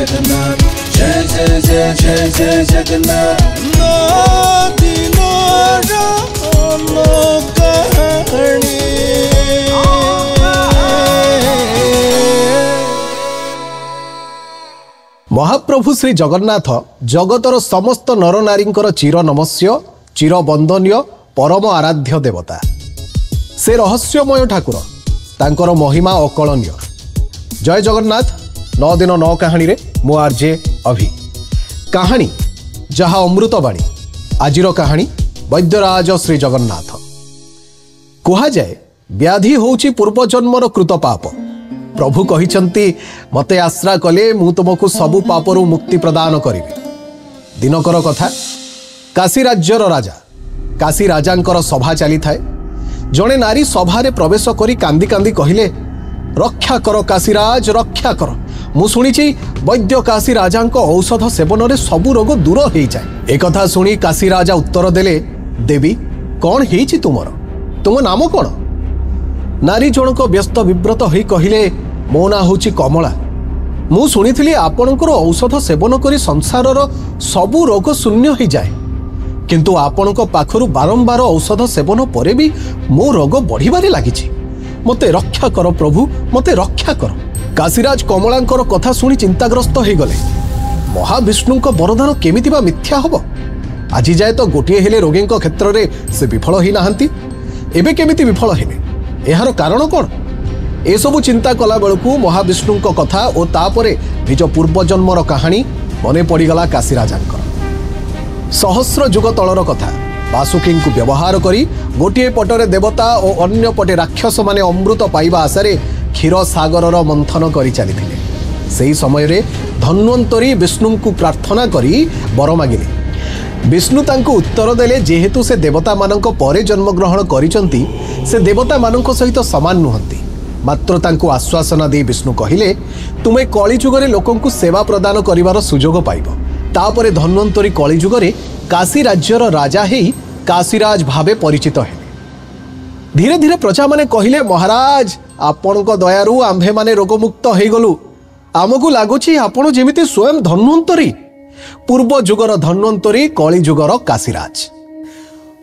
जगन्नाथ जय जय जय जय जय जगन्नाथ। महाप्रभु श्री जगन्नाथ जगतर समस्त नर नारींकर चिर नमस्य चिर वंदनीय परम आराध्य देवता। से रहस्यमय ठाकुर तांकर महिमा अकलनीय। जय जगन्नाथ। 9 दिन 9 कहानी रे मु आरजे अभि। कहानी जहा अमृतवाणी। आजिर कहानी वैद्यराज श्री जगन्नाथ। कहा जाए व्याधि होउची पूर्वजन्मर कृत पाप। प्रभु कहिचंती मते आश्रा कले मु तुमको सबु पापरु मुक्ति प्रदान करिबि। दिनकर कथा। काशी राज्यर राजा काशी राजांकर सभा चली थाए। जड़े नारी सभा प्रवेश करी कांदी कांदी कहिले रक्षा कर काशीराज रक्षा कर। मु सुनिछि वैद्य काशी राजांक औषध सेवन रे सबु रोग दूर हो जाए। एक कथा सुनी काशी राजा उत्तर देले देवी कौन हेछि तुमर तुम नाम कौन। नारी जनक व्यस्त विव्रत होई कहिले मो ना होछि कमला। मु सुनिथिली आपणकर औषध सेवन करी संसारर सबु रोग शून्य हो जाए किंतु आपणक पाखरु बारंबार औषध सेवन परे भी मो रोग बढ़िबारे लागिछि। मते रक्षा कर प्रभु मते रक्षा कर। काशीराज कमलांकर कथा सुनी चिंताग्रस्त हो गले। महाविष्णुंक वरदान केमिति बा मिथ्या हबो। आज जाए तो गोटे हेले रोगींक क्षेत्र रे से विफल होई नाहंती। एबे केमिति विफल हेले एहार कारण कौन। ए सबु चिंता कला बेलू महाविष्णुंक कथा और तापरे निज पूर्वजन्मर कहानी मने पड़गला काशीराजांकर। सहस्र जुग तलर कथा। वासुकी को व्यवहार करी गोटे पटरे देवता और अन्य पटे राक्षस माने अमृत पाइबा आशारे क्षीर सागर मंथन करी चली। सेही समय रे धन्वंतरी विष्णु को प्रार्थना करी वर मागिले। विष्णु तांको उत्तर देले जेहेतु से देवता मानक परे जन्म ग्रहण करिसंती से देवता मानक सहित समान नुहंती। मात्र तांको आश्वासना दे विष्णु कहिले तुमे कलिजुगरे लोकंकु सेवा प्रदान करिवार सुजोग पाइबो। तापरे धन्वंतरी कलिजुगरे काशी राज्यर राजा हेई काशीराज भावे परिचित हेले। धीरे धीरे प्रजा माने कहिले महाराज आपणको दयारु आम्भे माने रोगमुक्त हेई गलु। आमकु लागुछि आपण जेमिति स्वयं धन्वंतरी पूर्व जुगर धन्वंतरी कलिजुगर काशीराज।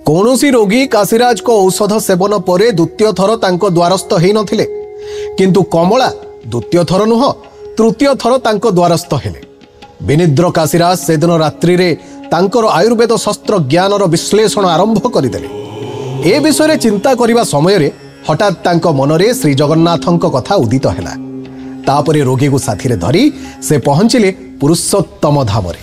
कौनसी रोगी काशीराज को औषध सेवन परे द्वितीय थर तांको द्वारस्थ हेई नथिले किंतु कमला द्वितीय थर नुह तृतीय थर तांको द्वारस्थ हेले। विनिद्र काशीराज से दिन रात्रि रे तांकर आयुर्वेद शस्त्र ज्ञानर विश्लेषण आरंभ करदेले। ए विषय चिंता करिबा समय रे हठात तांको मनरे श्री जगन्नाथंक कथा उदित हेला। तापरे रोगी को साथी रे धरी से पहुंचिले पुरुषोत्तम धामरे।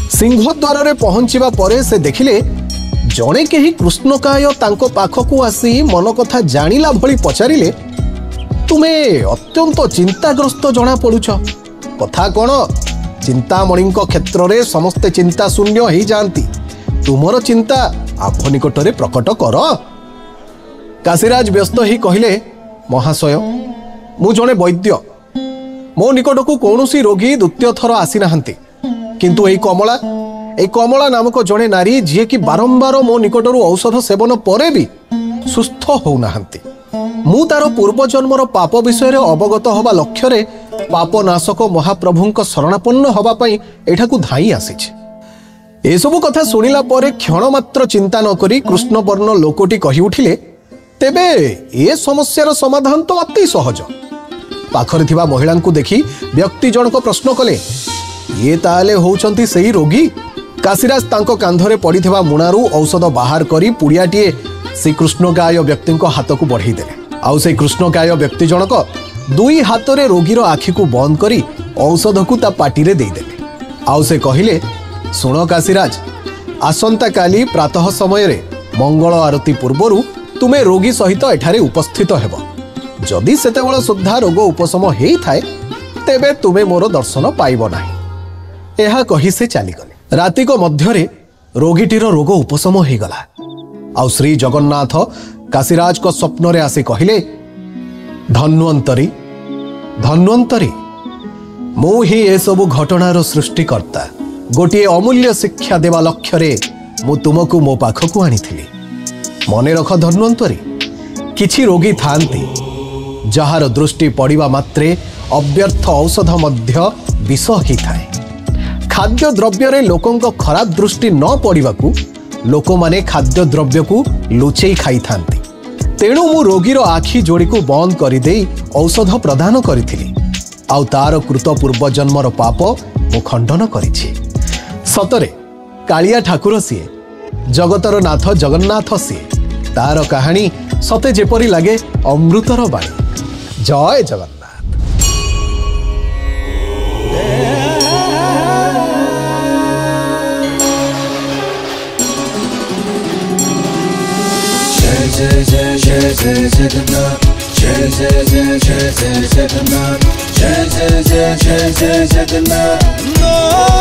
सिंहद्वार रे पहुंचिबा परे से देखिले जणे केही कृष्णकाय तांको पाखकु आसी मन कथा जानिला भली पचारिले तुमे अत्यंत चिंताग्रस्त जना पड़ुछ कथा कोन। चिंतामणिंक क्षेत्र रे समस्ते चिंता शून्य हो जाती। तुमर चिंता आप निकट रे प्रकट कर। काशीराज व्यस्त ही कहिले महाशय मु जणे वैद्य मो निकट को कौनसी रोगी द्वितीय थर आसी नाहंती किंतु एई कमला नामक जड़े नारी जी कि बारंबार मो निकटरू औषध सेवन परे भी सुस्थ हो नाहंती। मु तार पूर्वजन्मर पाप विषय रे अवगत हवा लक्ष्य रे पापनाशक महाप्रभुंक शरणापन्न हवा पई एठाकु धाई आसीछि। ए सबु कथा सुनिला परे क्षण मात्र चिंता न करी कृष्णवर्ण लोकटी कहि उठिले तेबे ए समस्यार समाधान तो अति सहज। पाखरे थिबा महिला को देखि व्यक्ति जनक प्रश्न कले ये ताले होउचंती सेही रोगी। काशीराज तांको कांधरे पड़िथिबा मुणारू औषध बाहर करी पुड़ियाटीए से कृष्णकाय व्यक्ति हाथ को बढ़ाई देले। आउ से कृष्णकाय व्यक्ति जनक दुई हाथरे रोगीर आखि को बंद करी औषध को ता पाटी रे देई देले। आउ से कहिले सुनो काशीराज आसंता काली प्रातः समय रे मंगल आरती पूर्वरु तुमे रोगी सहित एठारे उपस्थित हेबो। जदि सेतेबेला सुद्धा रोग उपशम हेई थाए तेबे तुमे मोर दर्शन पाइबो नाही। एहा कहि से चली गले। रातिक मध्यरे रोगीटीर रोग उपशम हो गला। आउ श्री जगन्नाथ काशीराज को स्वप्न रे आसी कहिले धन्वंतरी धन्वंतरी मु ही ए सबु घटनार सृष्टिकर्ता। गोटे अमूल्य शिक्षा देवा लक्ष्य रे मु तुमको मो पाखकु आनिथिली। मने रख धन्वंतरी किछि रोगी थांती जहार दृष्टि पड़िबा मात्रे अव्यर्थ औषध मध्य विष ही थाए। खाद्य द्रव्य लोकों खराब दृष्टि न पड़ाकू लोक माने खाद्य द्रव्य को लुचेई खाई थांती। तेणु मु रोगीर आखि जोड़ी को बंद करदे औषध प्रदान करी आउ तार कृत पूर्व जन्मर पाप मु खंडन करिछि। सतरे कालिया ठाकुर सीए, जगतर नाथ जगन्नाथ सीए। तार कहानी सते जेपरी लगे अमृतर बाणी। जय जगन्नाथ। जय जय जय जय जगन्नाथ, जय जय जय जय जय जगन्नाथ, जय जय जय जय जय जगन्नाथ।